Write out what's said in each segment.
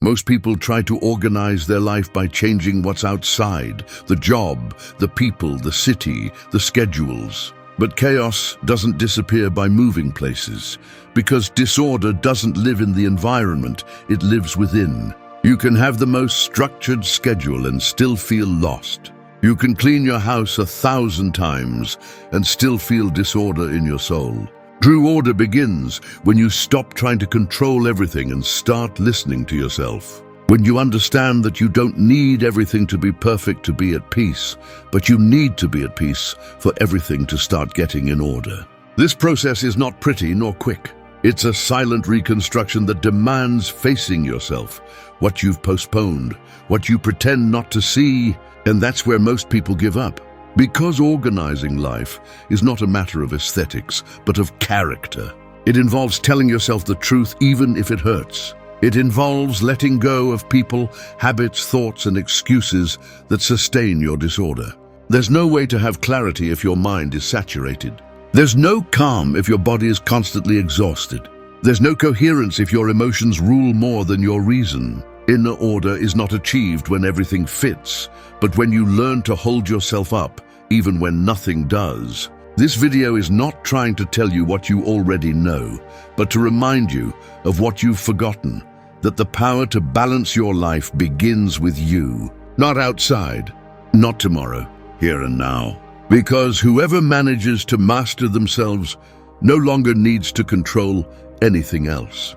Most people try to organize their life by changing what's outside, the job, the people, the city, the schedules. But chaos doesn't disappear by moving places, because disorder doesn't live in the environment, it lives within. You can have the most structured schedule and still feel lost. You can clean your house 1,000 times and still feel disorder in your soul. True order begins when you stop trying to control everything and start listening to yourself. When you understand that you don't need everything to be perfect to be at peace, but you need to be at peace for everything to start getting in order. This process is not pretty nor quick. It's a silent reconstruction that demands facing yourself, what you've postponed, what you pretend not to see, and that's where most people give up. Because organizing life is not a matter of aesthetics, but of character. It involves telling yourself the truth even if it hurts. It involves letting go of people, habits, thoughts, and excuses that sustain your disorder. There's no way to have clarity if your mind is saturated. There's no calm if your body is constantly exhausted. There's no coherence if your emotions rule more than your reason. Inner order is not achieved when everything fits, but when you learn to hold yourself up, even when nothing does. This video is not trying to tell you what you already know, but to remind you of what you've forgotten, that the power to balance your life begins with you, not outside, not tomorrow, here and now. Because whoever manages to master themselves no longer needs to control anything else.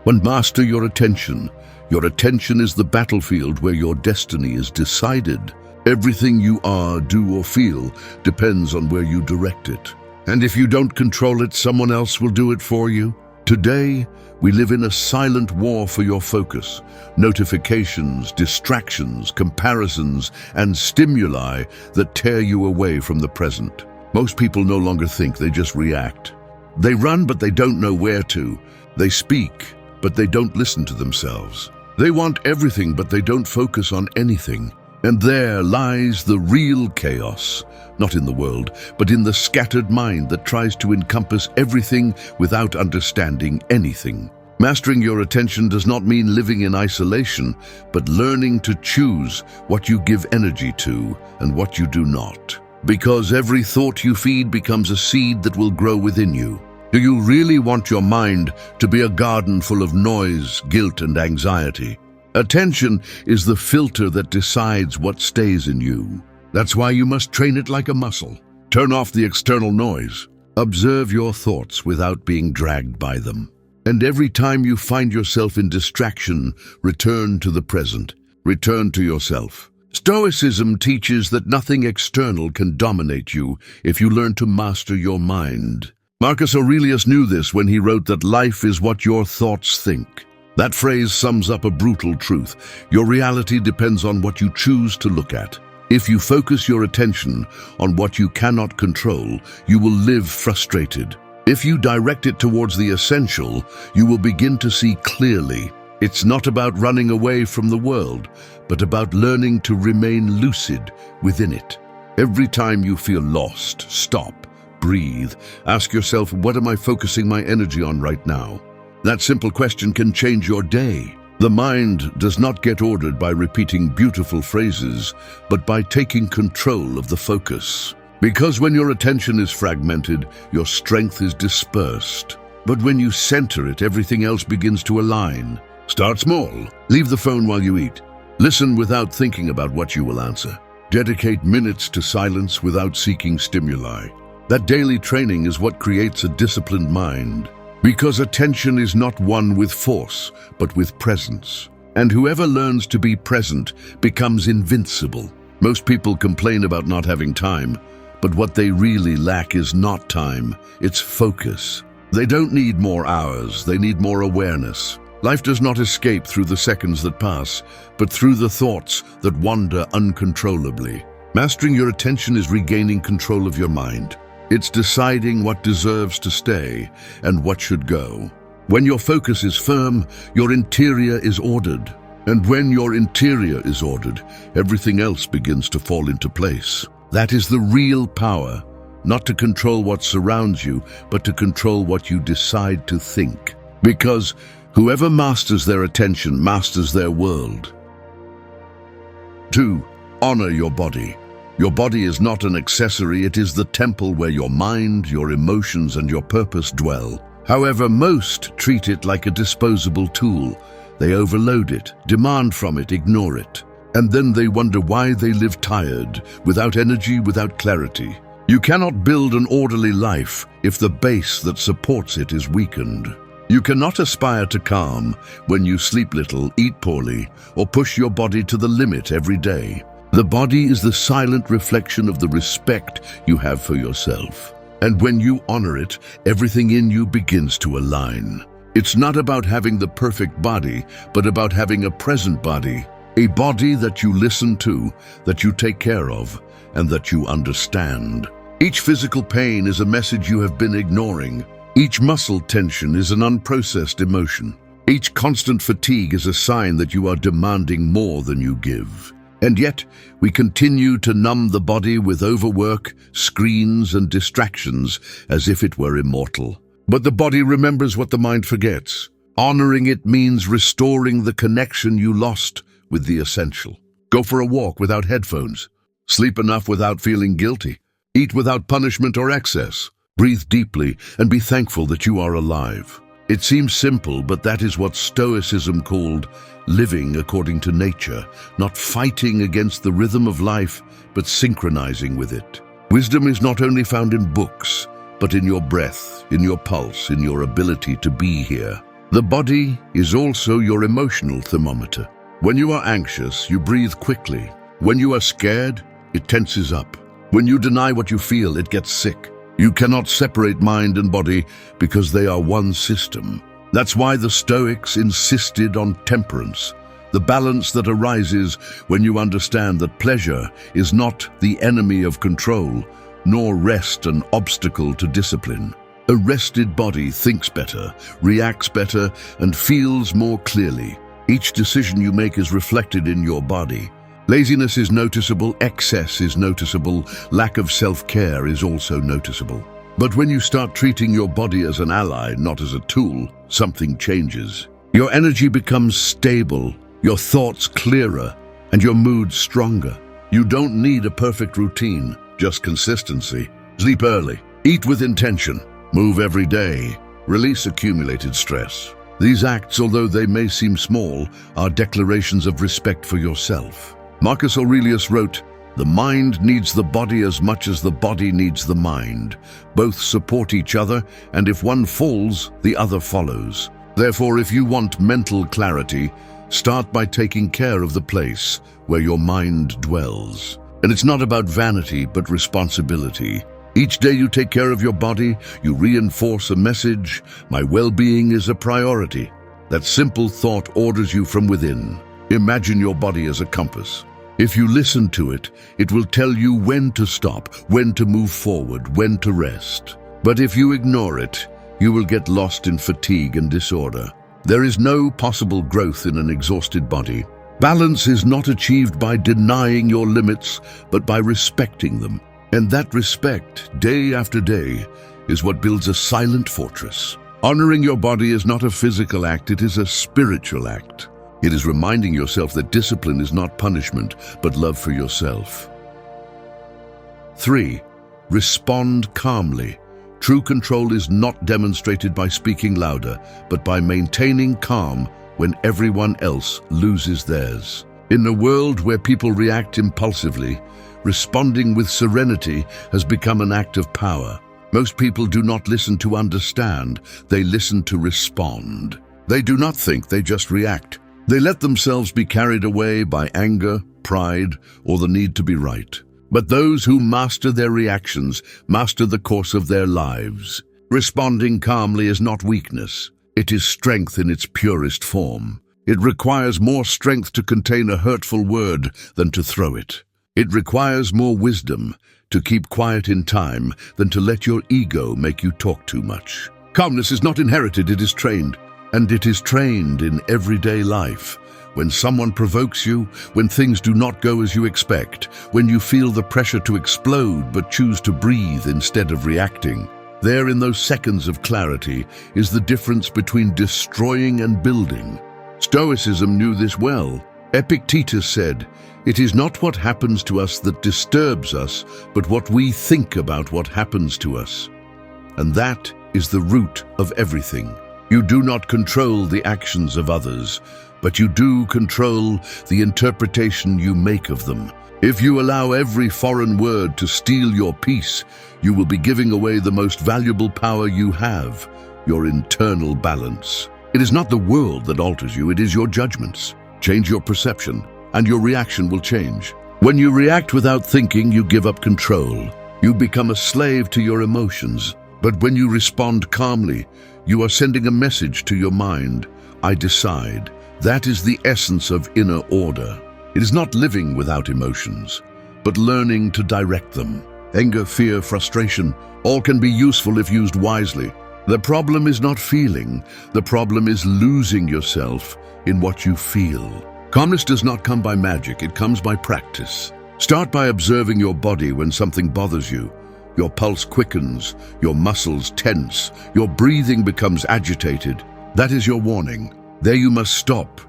When master your attention is the battlefield where your destiny is decided. Everything you are, do, or feel depends on where you direct it. And if you don't control it, someone else will do it for you. Today, we live in a silent war for your focus. Notifications, distractions, comparisons, and stimuli that tear you away from the present. Most people no longer think, they just react. They run, but they don't know where to. They speak, but they don't listen to themselves. They want everything, but they don't focus on anything. And there lies the real chaos, not in the world, but in the scattered mind that tries to encompass everything without understanding anything. Mastering your attention does not mean living in isolation, but learning to choose what you give energy to and what you do not. Because every thought you feed becomes a seed that will grow within you. Do you really want your mind to be a garden full of noise, guilt, and anxiety? Attention is the filter that decides what stays in you. That's why you must train it like a muscle. Turn off the external noise. Observe your thoughts without being dragged by them. And every time you find yourself in distraction, return to the present. Return to yourself. Stoicism teaches that nothing external can dominate you if you learn to master your mind. Marcus Aurelius knew this when he wrote that life is what your thoughts think. That phrase sums up a brutal truth. Your reality depends on what you choose to look at. If you focus your attention on what you cannot control, you will live frustrated. If you direct it towards the essential, you will begin to see clearly. It's not about running away from the world, but about learning to remain lucid within it. Every time you feel lost, stop, breathe, ask yourself, what am I focusing my energy on right now? That simple question can change your day. The mind does not get ordered by repeating beautiful phrases, but by taking control of the focus. Because when your attention is fragmented, your strength is dispersed. But when you center it, everything else begins to align. Start small. Leave the phone while you eat. Listen without thinking about what you will answer. Dedicate minutes to silence without seeking stimuli. That daily training is what creates a disciplined mind. Because attention is not won with force, but with presence. And whoever learns to be present becomes invincible. Most people complain about not having time, but what they really lack is not time, it's focus. They don't need more hours, they need more awareness. Life does not escape through the seconds that pass, but through the thoughts that wander uncontrollably. Mastering your attention is regaining control of your mind. It's deciding what deserves to stay and what should go. When your focus is firm, your interior is ordered. And when your interior is ordered, everything else begins to fall into place. That is the real power, not to control what surrounds you, but to control what you decide to think. Because Whoever masters their attention masters their world. 2. Honor your body. Your body is not an accessory, it is the temple where your mind, your emotions, and your purpose dwell. However, most treat it like a disposable tool. They overload it, demand from it, ignore it. And then they wonder why they live tired, without energy, without clarity. You cannot build an orderly life if the base that supports it is weakened. You cannot aspire to calm when you sleep little, eat poorly, or push your body to the limit every day. The body is the silent reflection of the respect you have for yourself. And when you honor it, everything in you begins to align. It's not about having the perfect body, but about having a present body. A body that you listen to, that you take care of, and that you understand. Each physical pain is a message you have been ignoring. Each muscle tension is an unprocessed emotion. Each constant fatigue is a sign that you are demanding more than you give. And yet, we continue to numb the body with overwork, screens, and distractions as if it were immortal. But the body remembers what the mind forgets. Honoring it means restoring the connection you lost with the essential. Go for a walk without headphones. Sleep enough without feeling guilty. Eat without punishment or excess. Breathe deeply and be thankful that you are alive. It seems simple, but that is what Stoicism called living according to nature, not fighting against the rhythm of life, but synchronizing with it. Wisdom is not only found in books, but in your breath, in your pulse, in your ability to be here. The body is also your emotional thermometer. When you are anxious, you breathe quickly. When you are scared, it tenses up. When you deny what you feel, it gets sick. You cannot separate mind and body because they are one system. That's why the Stoics insisted on temperance, the balance that arises when you understand that pleasure is not the enemy of control, nor rest an obstacle to discipline. A rested body thinks better, reacts better, and feels more clearly. Each decision you make is reflected in your body. Laziness is noticeable, excess is noticeable, lack of self-care is also noticeable. But when you start treating your body as an ally, not as a tool, something changes. Your energy becomes stable, your thoughts clearer, and your mood stronger. You don't need a perfect routine, just consistency. Sleep early, eat with intention, move every day, release accumulated stress. These acts, although they may seem small, are declarations of respect for yourself. Marcus Aurelius wrote, "The mind needs the body as much as the body needs the mind. Both support each other, and if one falls, the other follows." Therefore, if you want mental clarity, start by taking care of the place where your mind dwells. And it's not about vanity, but responsibility. Each day you take care of your body, you reinforce a message: my well-being is a priority. That simple thought orders you from within. Imagine your body as a compass. If you listen to it, it will tell you when to stop, when to move forward, when to rest. But if you ignore it, you will get lost in fatigue and disorder. There is no possible growth in an exhausted body. Balance is not achieved by denying your limits, but by respecting them. And that respect, day after day, is what builds a silent fortress. Honoring your body is not a physical act, it is a spiritual act. It is reminding yourself that discipline is not punishment, but love for yourself. 3. Respond calmly. True control is not demonstrated by speaking louder, but by maintaining calm when everyone else loses theirs. In a world where people react impulsively, responding with serenity has become an act of power. Most people do not listen to understand, they listen to respond. They do not think, they just react. They let themselves be carried away by anger, pride, or the need to be right. But those who master their reactions master the course of their lives. Responding calmly is not weakness. It is strength in its purest form. It requires more strength to contain a hurtful word than to throw it. It requires more wisdom to keep quiet in time than to let your ego make you talk too much. Calmness is not inherited, it is trained. And it is trained in everyday life. When someone provokes you, when things do not go as you expect, when you feel the pressure to explode but choose to breathe instead of reacting. There, in those seconds of clarity, is the difference between destroying and building. Stoicism knew this well. Epictetus said, "It is not what happens to us that disturbs us, but what we think about what happens to us." And that is the root of everything. You do not control the actions of others, but you do control the interpretation you make of them. If you allow every foreign word to steal your peace, you will be giving away the most valuable power you have, your internal balance. It is not the world that alters you, it is your judgments. Change your perception, and your reaction will change. When you react without thinking, you give up control. You become a slave to your emotions. But when you respond calmly, you are sending a message to your mind. I decide. That is the essence of inner order. It is not living without emotions, but learning to direct them. Anger, fear, frustration, all can be useful if used wisely. The problem is not feeling. The problem is losing yourself in what you feel. Calmness does not come by magic, it comes by practice. Start by observing your body when something bothers you. Your pulse quickens, your muscles tense, your breathing becomes agitated. That is your warning. There you must stop.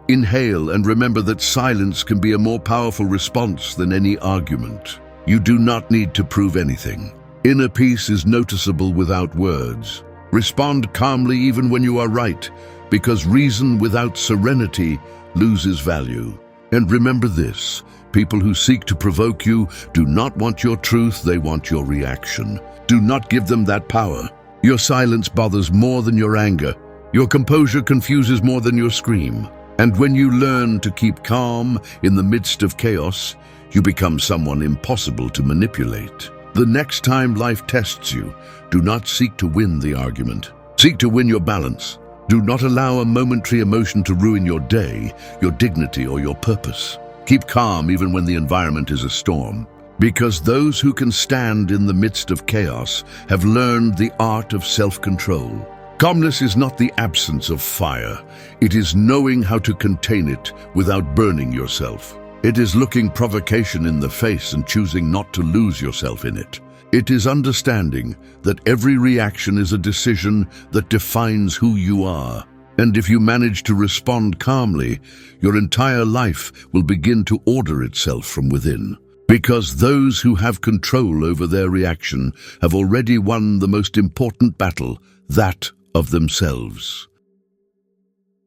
Inhale and remember that silence can be a more powerful response than any argument. You do not need to prove anything. Inner peace is noticeable without words. Respond calmly even when you are right, because reason without serenity loses value. And remember this, people who seek to provoke you do not want your truth, they want your reaction. Do not give them that power. Your silence bothers more than your anger. Your composure confuses more than your scream. And when you learn to keep calm in the midst of chaos, you become someone impossible to manipulate. The next time life tests you, do not seek to win the argument. Seek to win your balance. Do not allow a momentary emotion to ruin your day, your dignity, or your purpose. Keep calm even when the environment is a storm, because those who can stand in the midst of chaos have learned the art of self-control. Calmness is not the absence of fire. It is knowing how to contain it without burning yourself. It is looking provocation in the face and choosing not to lose yourself in it. It is understanding that every reaction is a decision that defines who you are. And if you manage to respond calmly, your entire life will begin to order itself from within. Because those who have control over their reaction have already won the most important battle, that of themselves.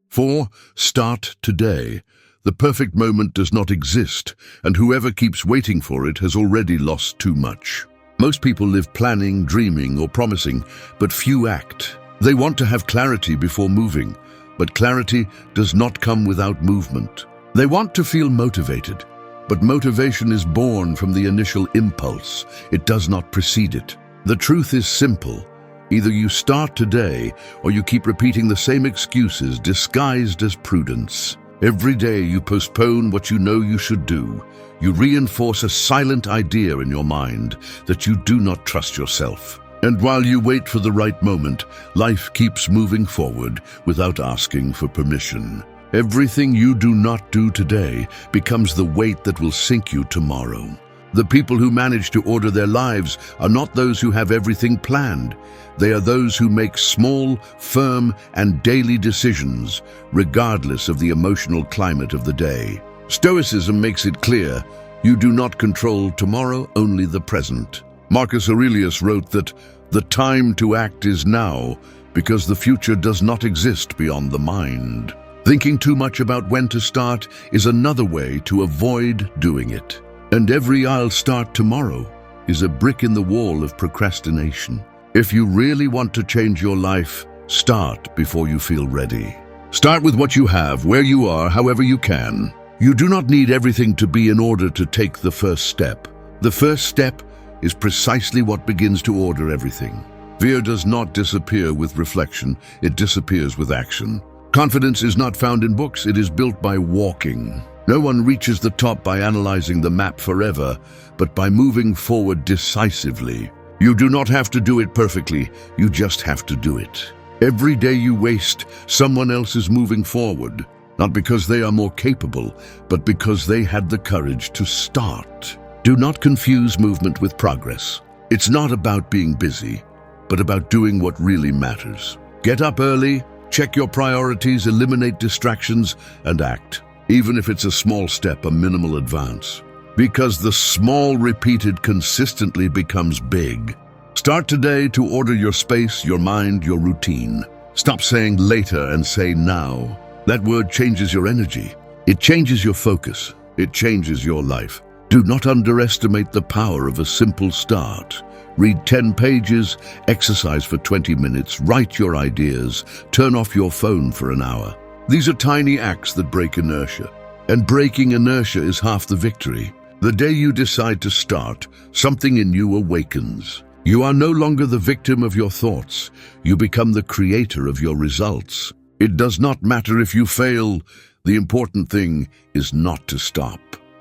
4. Start today. The perfect moment does not exist, and whoever keeps waiting for it has already lost too much. Most people live planning, dreaming, or promising, but few act. They want to have clarity before moving, but clarity does not come without movement. They want to feel motivated, but motivation is born from the initial impulse. It does not precede it. The truth is simple. Either you start today, or you keep repeating the same excuses disguised as prudence. Every day you postpone what you know you should do. You reinforce a silent idea in your mind that you do not trust yourself. And while you wait for the right moment, life keeps moving forward without asking for permission. Everything you do not do today becomes the weight that will sink you tomorrow. The people who manage to order their lives are not those who have everything planned. They are those who make small, firm, and daily decisions, regardless of the emotional climate of the day. Stoicism makes it clear, you do not control tomorrow, only the present. Marcus Aurelius wrote that the time to act is now, because the future does not exist beyond the mind. Thinking too much about when to start is another way to avoid doing it. And every "I'll start tomorrow" is a brick in the wall of procrastination. If you really want to change your life, start before you feel ready. Start with what you have, where you are, however you can. You do not need everything to be in order to take the first step. The first step is precisely what begins to order everything. Fear does not disappear with reflection, it disappears with action. Confidence is not found in books, it is built by walking. No one reaches the top by analyzing the map forever, but by moving forward decisively. You do not have to do it perfectly, you just have to do it. Every day you waste, someone else is moving forward, not because they are more capable, but because they had the courage to start. Do not confuse movement with progress. It's not about being busy, but about doing what really matters. Get up early, check your priorities, eliminate distractions, and act. Even if it's a small step, a minimal advance. Because the small repeated consistently becomes big. Start today to order your space, your mind, your routine. Stop saying later and say now. That word changes your energy. It changes your focus. It changes your life. Do not underestimate the power of a simple start. Read 10 pages, exercise for 20 minutes, write your ideas, turn off your phone for an hour. These are tiny acts that break inertia. And breaking inertia is half the victory. The day you decide to start, something in you awakens. You are no longer the victim of your thoughts. You become the creator of your results. It does not matter if you fail. The important thing is not to stop.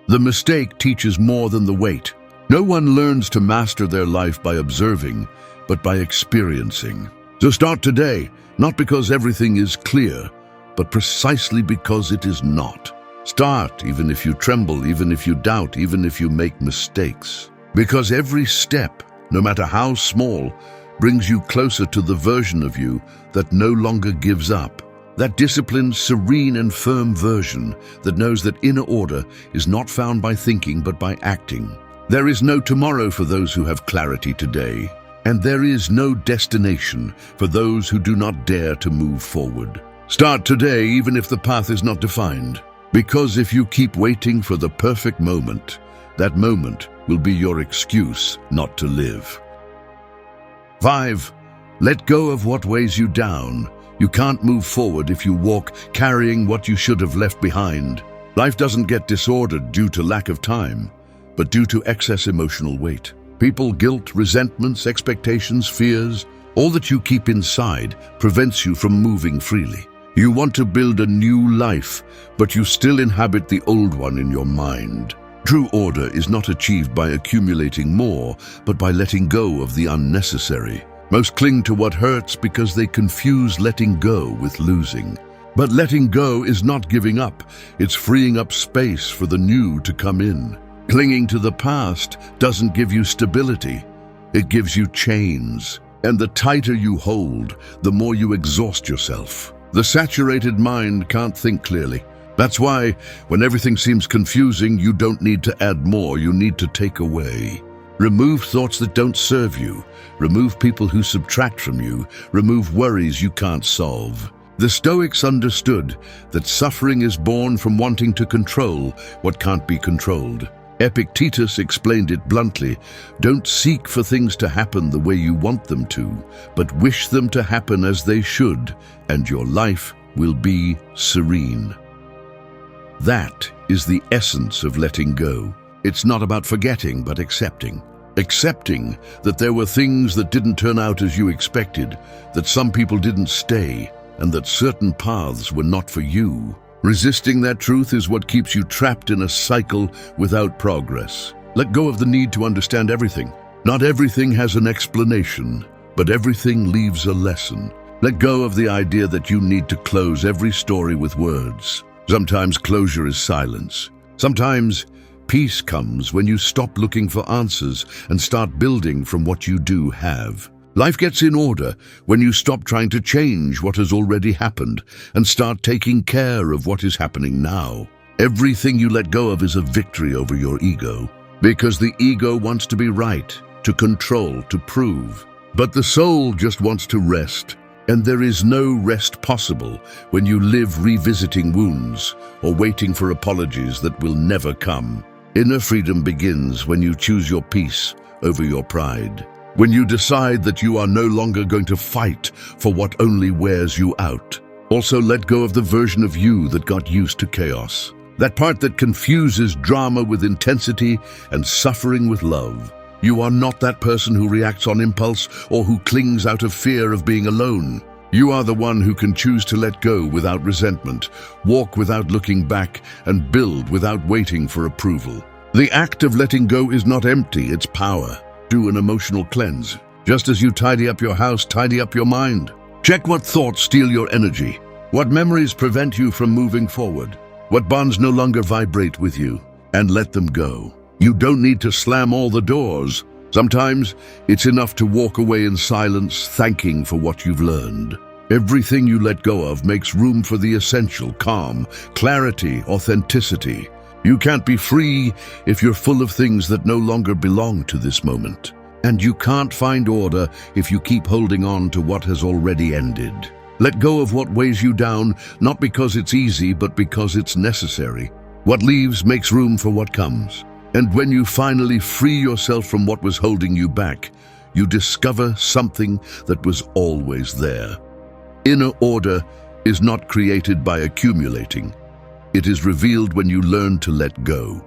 The mistake teaches more than the weight. No one learns to master their life by observing, but by experiencing. So start today, not because everything is clear, but precisely because it is not. Start even if you tremble, even if you doubt, even if you make mistakes. Because every step, no matter how small, brings you closer to the version of you that no longer gives up. That disciplined, serene and firm version that knows that inner order is not found by thinking but by acting. There is no tomorrow for those who have clarity today, and there is no destination for those who do not dare to move forward. Start today even if the path is not defined, because if you keep waiting for the perfect moment, that moment will be your excuse not to live. 5. Let go of what weighs you down. You can't move forward if you walk carrying what you should have left behind. Life doesn't get disordered due to lack of time, but due to excess emotional weight. People, guilt, resentments, expectations, fears, all that you keep inside prevents you from moving freely. You want to build a new life, but you still inhabit the old one in your mind. True order is not achieved by accumulating more, but by letting go of the unnecessary. Most cling to what hurts because they confuse letting go with losing. But letting go is not giving up. It's freeing up space for the new to come in. Clinging to the past doesn't give you stability. It gives you chains. And the tighter you hold, the more you exhaust yourself. The saturated mind can't think clearly. That's why, when everything seems confusing, you don't need to add more, you need to take away. Remove thoughts that don't serve you. Remove people who subtract from you. Remove worries you can't solve. The Stoics understood that suffering is born from wanting to control what can't be controlled. Epictetus explained it bluntly: don't seek for things to happen the way you want them to, but wish them to happen as they should, and your life will be serene. That is the essence of letting go. It's not about forgetting, but accepting. Accepting that there were things that didn't turn out as you expected, that some people didn't stay, and that certain paths were not for you. Resisting that truth is what keeps you trapped in a cycle without progress. Let go of the need to understand everything. Not everything has an explanation, but everything leaves a lesson. Let go of the idea that you need to close every story with words. Sometimes closure is silence. Sometimes peace comes when you stop looking for answers and start building from what you do have. Life gets in order when you stop trying to change what has already happened and start taking care of what is happening now. Everything you let go of is a victory over your ego, because the ego wants to be right, to control, to prove. But the soul just wants to rest, and there is no rest possible when you live revisiting wounds or waiting for apologies that will never come. Inner freedom begins when you choose your peace over your pride. When you decide that you are no longer going to fight for what only wears you out. Also, let go of the version of you that got used to chaos. That part that confuses drama with intensity and suffering with love. You are not that person who reacts on impulse or who clings out of fear of being alone. You are the one who can choose to let go without resentment, walk without looking back, and build without waiting for approval. The act of letting go is not empty, it's power. Do an emotional cleanse. Just as you tidy up your house, tidy up your mind. Check what thoughts steal your energy. What memories prevent you from moving forward. What bonds no longer vibrate with you. And let them go. You don't need to slam all the doors. Sometimes it's enough to walk away in silence, thanking for what you've learned. Everything you let go of makes room for the essential: calm, clarity, authenticity. You can't be free if you're full of things that no longer belong to this moment. And you can't find order if you keep holding on to what has already ended. Let go of what weighs you down, not because it's easy, but because it's necessary. What leaves makes room for what comes. And when you finally free yourself from what was holding you back, you discover something that was always there. Inner order is not created by accumulating. It is revealed when you learn to let go.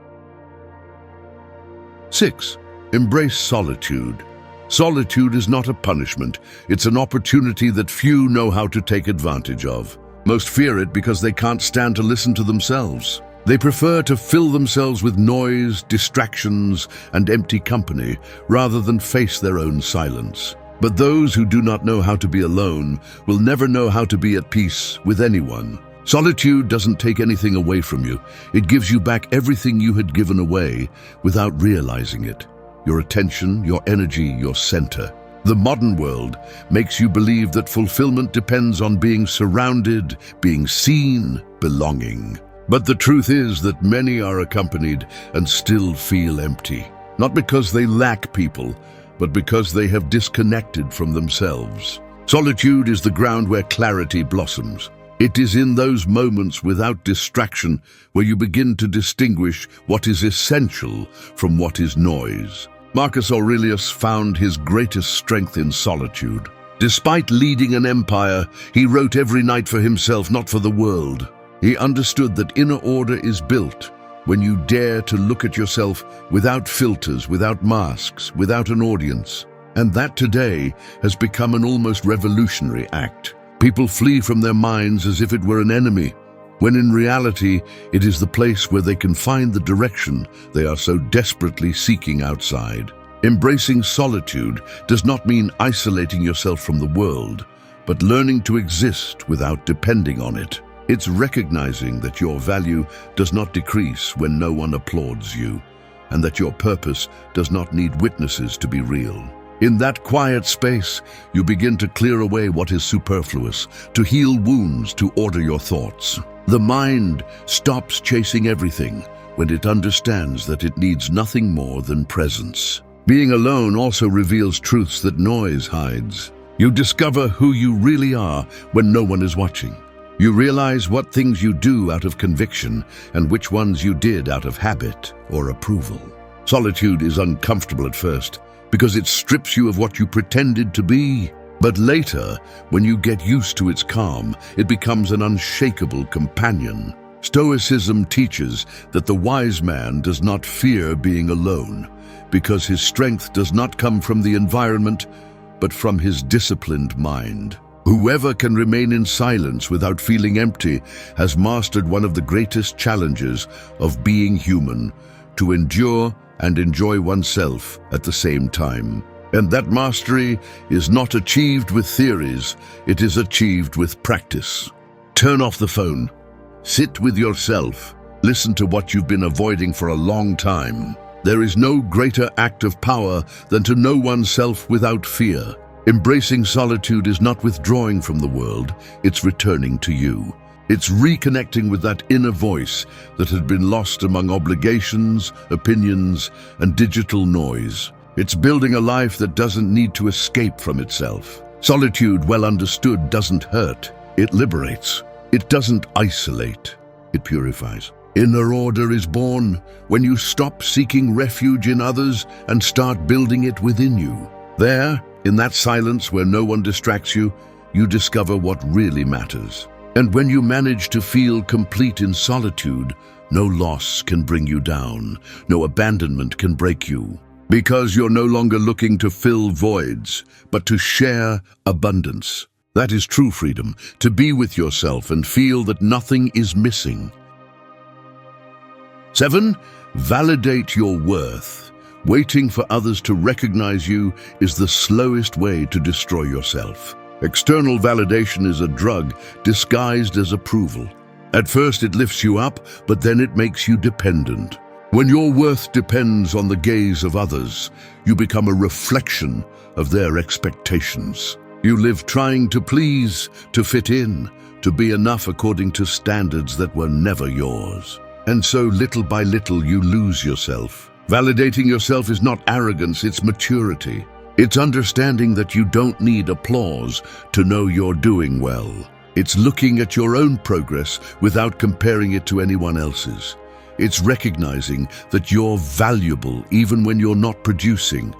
6. Embrace solitude. Solitude is not a punishment. It's an opportunity that few know how to take advantage of. Most fear it because they can't stand to listen to themselves. They prefer to fill themselves with noise, distractions, and empty company, rather than face their own silence. But those who do not know how to be alone will never know how to be at peace with anyone. Solitude doesn't take anything away from you. It gives you back everything you had given away without realizing it. Your attention, your energy, your center. The modern world makes you believe that fulfillment depends on being surrounded, being seen, belonging. But the truth is that many are accompanied and still feel empty. Not because they lack people, but because they have disconnected from themselves. Solitude is the ground where clarity blossoms. It is in those moments without distraction where you begin to distinguish what is essential from what is noise. Marcus Aurelius found his greatest strength in solitude. Despite leading an empire, he wrote every night for himself, not for the world. He understood that inner order is built when you dare to look at yourself without filters, without masks, without an audience. And that today has become an almost revolutionary act. People flee from their minds as if it were an enemy, when in reality it is the place where they can find the direction they are so desperately seeking outside. Embracing solitude does not mean isolating yourself from the world, but learning to exist without depending on it. It's recognizing that your value does not decrease when no one applauds you, and that your purpose does not need witnesses to be real. In that quiet space, you begin to clear away what is superfluous, to heal wounds, to order your thoughts. The mind stops chasing everything when it understands that it needs nothing more than presence. Being alone also reveals truths that noise hides. You discover who you really are when no one is watching. You realize what things you do out of conviction and which ones you did out of habit or approval. Solitude is uncomfortable at first, because it strips you of what you pretended to be. But later, when you get used to its calm, it becomes an unshakable companion. Stoicism teaches that the wise man does not fear being alone, because his strength does not come from the environment, but from his disciplined mind. Whoever can remain in silence without feeling empty has mastered one of the greatest challenges of being human: to endure and enjoy oneself at the same time. And that mastery is not achieved with theories, it is achieved with practice. Turn off the phone. Sit with yourself. Listen to what you've been avoiding for a long time. There is no greater act of power than to know oneself without fear. Embracing solitude is not withdrawing from the world, it's returning to you. It's reconnecting with that inner voice that had been lost among obligations, opinions, and digital noise. It's building a life that doesn't need to escape from itself. Solitude, well understood, doesn't hurt. It liberates. It doesn't isolate. It purifies. Inner order is born when you stop seeking refuge in others and start building it within you. There, in that silence where no one distracts you, you discover what really matters. And when you manage to feel complete in solitude, no loss can bring you down, no abandonment can break you. Because you're no longer looking to fill voids, but to share abundance. That is true freedom, to be with yourself and feel that nothing is missing. 7. Validate your worth. Waiting for others to recognize you is the slowest way to destroy yourself. External validation is a drug disguised as approval. At first it lifts you up, but then it makes you dependent. When your worth depends on the gaze of others, you become a reflection of their expectations. You live trying to please, to fit in, to be enough according to standards that were never yours. And so little by little you lose yourself. Validating yourself is not arrogance, it's maturity. It's understanding that you don't need applause to know you're doing well. It's looking at your own progress without comparing it to anyone else's. It's recognizing that you're valuable even when you're not producing,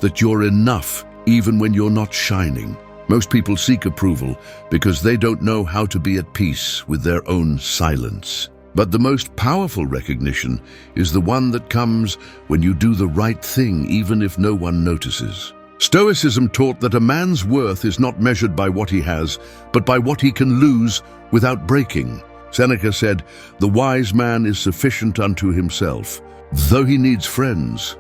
that you're enough even when you're not shining. Most people seek approval because they don't know how to be at peace with their own silence. But the most powerful recognition is the one that comes when you do the right thing even if no one notices. Stoicism taught that a man's worth is not measured by what he has, but by what he can lose without breaking. Seneca said, "The wise man is sufficient unto himself, though he needs friends."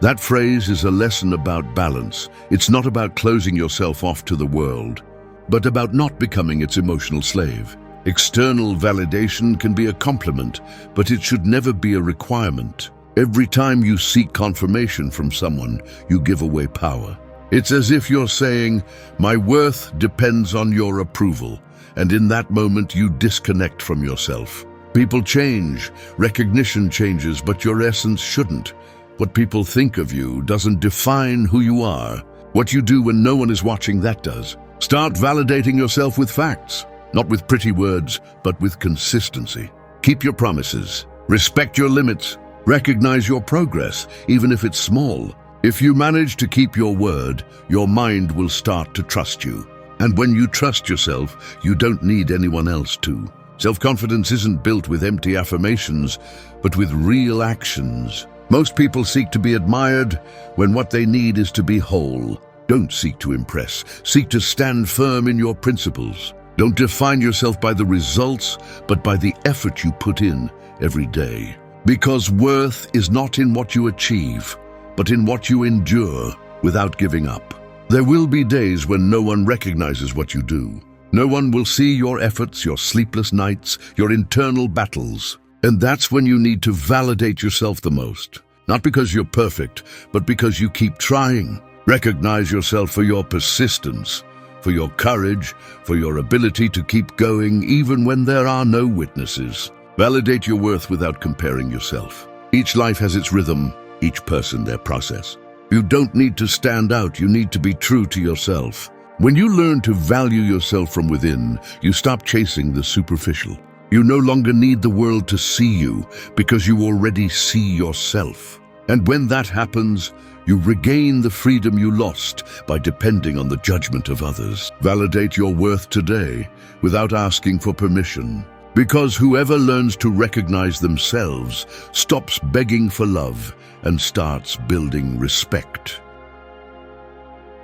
That phrase is a lesson about balance. It's not about closing yourself off to the world, but about not becoming its emotional slave. External validation can be a compliment, but it should never be a requirement. Every time you seek confirmation from someone, you give away power. It's as if you're saying, "My worth depends on your approval," and in that moment you disconnect from yourself. People change, recognition changes, but your essence shouldn't. What people think of you doesn't define who you are. What you do when no one is watching, that does. Start validating yourself with facts, not with pretty words, but with consistency. Keep your promises. Respect your limits. Recognize your progress, even if it's small. If you manage to keep your word, your mind will start to trust you. And when you trust yourself, you don't need anyone else to. Self-confidence isn't built with empty affirmations, but with real actions. Most people seek to be admired when what they need is to be whole. Don't seek to impress. Seek to stand firm in your principles. Don't define yourself by the results, but by the effort you put in every day. Because worth is not in what you achieve, but in what you endure without giving up. There will be days when no one recognizes what you do. No one will see your efforts, your sleepless nights, your internal battles. And that's when you need to validate yourself the most. Not because you're perfect, but because you keep trying. Recognize yourself for your persistence, for your courage, for your ability to keep going even when there are no witnesses. Validate your worth without comparing yourself. Each life has its rhythm, each person their process. You don't need to stand out, you need to be true to yourself. When you learn to value yourself from within, you stop chasing the superficial. You no longer need the world to see you because you already see yourself. And when that happens, you regain the freedom you lost by depending on the judgment of others. Validate your worth today without asking for permission. Because whoever learns to recognize themselves stops begging for love and starts building respect.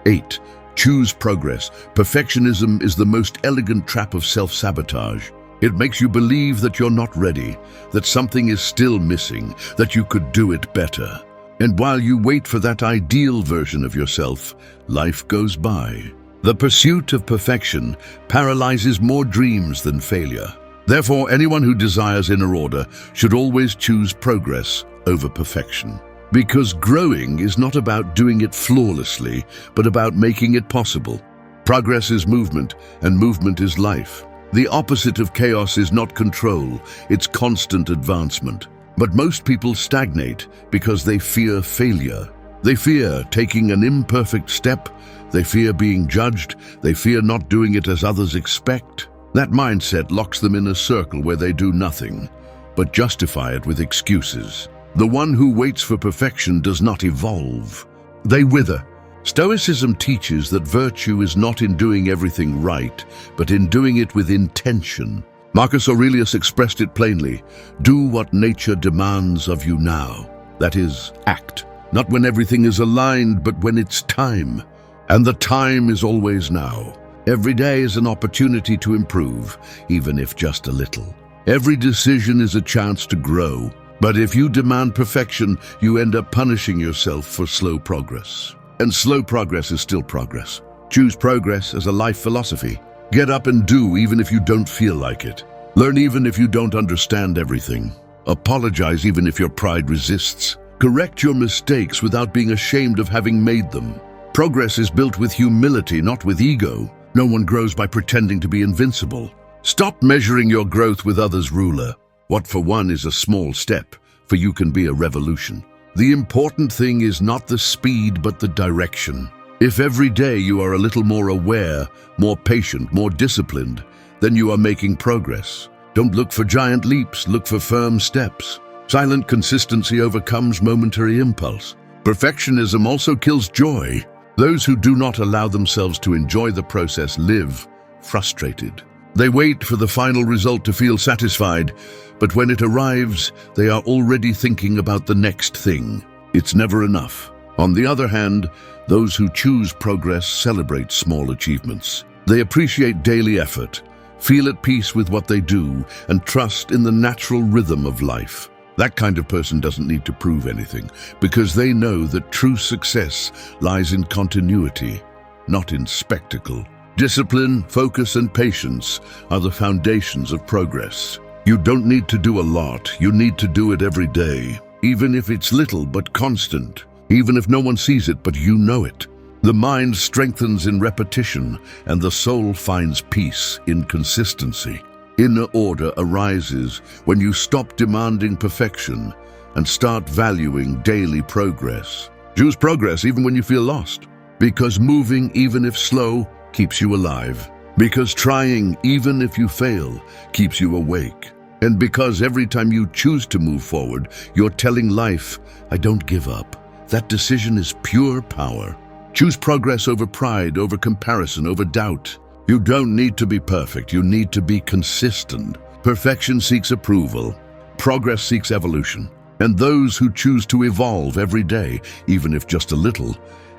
8. Choose progress. Perfectionism is the most elegant trap of self-sabotage. It makes you believe that you're not ready, that something is still missing, that you could do it better. And while you wait for that ideal version of yourself, life goes by. The pursuit of perfection paralyzes more dreams than failure. Therefore, anyone who desires inner order should always choose progress over perfection. Because growing is not about doing it flawlessly, but about making it possible. Progress is movement, and movement is life. The opposite of chaos is not control, it's constant advancement. But most people stagnate because they fear failure. They fear taking an imperfect step, they fear being judged, they fear not doing it as others expect. That mindset locks them in a circle where they do nothing, but justify it with excuses. The one who waits for perfection does not evolve. They wither. Stoicism teaches that virtue is not in doing everything right, but in doing it with intention. Marcus Aurelius expressed it plainly: do what nature demands of you now. That is, act. Not when everything is aligned, but when it's time. And the time is always now. Every day is an opportunity to improve, even if just a little. Every decision is a chance to grow. But if you demand perfection, you end up punishing yourself for slow progress. And slow progress is still progress. Choose progress as a life philosophy. Get up and do even if you don't feel like it. Learn even if you don't understand everything. Apologize even if your pride resists. Correct your mistakes without being ashamed of having made them. Progress is built with humility, not with ego. No one grows by pretending to be invincible. Stop measuring your growth with others' ruler. What for one is a small step, for you can be a revolution. The important thing is not the speed, but the direction. If every day you are a little more aware, more patient, more disciplined, then you are making progress. Don't look for giant leaps, look for firm steps. Silent consistency overcomes momentary impulse. Perfectionism also kills joy. Those who do not allow themselves to enjoy the process live frustrated. They wait for the final result to feel satisfied, but when it arrives, they are already thinking about the next thing. It's never enough. On the other hand, those who choose progress celebrate small achievements. They appreciate daily effort, feel at peace with what they do, and trust in the natural rhythm of life. That kind of person doesn't need to prove anything, because they know that true success lies in continuity, not in spectacle. Discipline, focus, and patience are the foundations of progress. You don't need to do a lot, you need to do it every day. Even if it's little but constant, even if no one sees it but you know it. The mind strengthens in repetition, and the soul finds peace in consistency. Inner order arises when you stop demanding perfection and start valuing daily progress. Choose progress even when you feel lost, because moving, even if slow, keeps you alive. Because trying, even if you fail, keeps you awake. And because every time you choose to move forward, you're telling life, I don't give up. That decision is pure power. Choose progress over pride, over comparison, over doubt. You don't need to be perfect, you need to be consistent. Perfection seeks approval. Progress seeks evolution. And those who choose to evolve every day, even if just a little,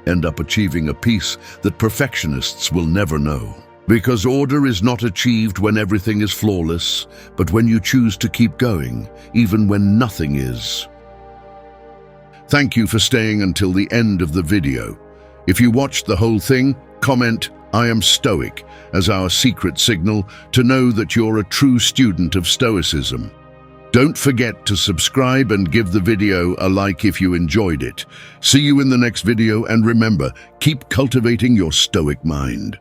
end up achieving a peace that perfectionists will never know. Because order is not achieved when everything is flawless, but when you choose to keep going, even when nothing is. Thank you for staying until the end of the video. If you watched the whole thing, comment, I am Stoic, as our secret signal to know that you're a true student of Stoicism. Don't forget to subscribe and give the video a like if you enjoyed it. See you in the next video, and remember, keep cultivating your Stoic mind.